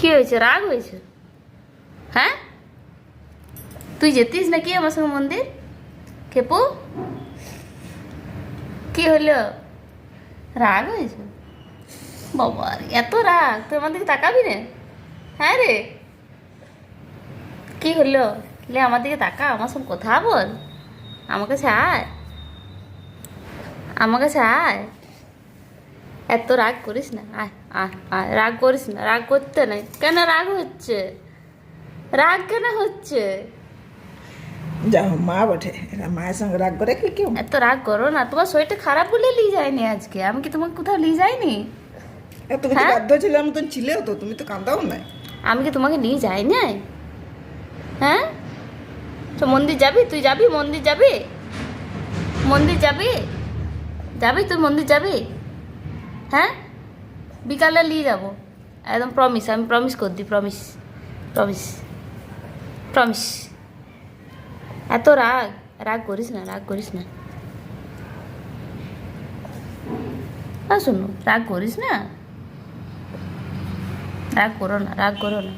কি হয়েছে? রাগ হয়েছে? হ্যাঁ, তুই যেতিস নাকি আমার সঙ্গে মন্দির? খেপু, কি হলো? রাগ হয়েছে? বাবা, এত রাগ! তুই আমার দিকে তাকাবি না? হ্যাঁ রে, কি হলো? লে আমার দিকে তাকা, আমার সঙ্গে কথা বল। আমার কাছে আয়, আমার কাছে আয়। এত রাগ করিস না, আয় আয় আয়, রাগ করিস না, রাগ করতে নাই। কেন রাগ হচ্ছে? রাগ কেন হচ্ছে? যাও, মা বটে, এরা মায়ের সঙ্গে রাগ করে কি কেউ? এত রাগ করো না। তোমার শরীরটা খারাপ বলে নিয়ে যায়নি আজকে। আমি কি তোমাকে কোথাও নিয়ে যাইনি? তুমি তো হ্যাঁ? বাধ্য ছিলার মতন ছিলেও তো, তুমি তো কান্দাও নাই। আমি কি তোমাকে নিয়ে যাই নাই? হ্যাঁ, তো মন্দির যাবি? তুই যাবি মন্দির? যাবি মন্দির? যাবি? যাবি তুই মন্দির? যাবি? হ্যাঁ, বিকালে নিয়ে যাবো একদম, প্রমিস। আমি প্রমিস করছি, প্রমিস প্রমিস প্রমিস। এত রাগ, রাগ করিস না, রাগ করিস না। শোনো, রাগ করিস না, রাগ করো না, রাগ করো না।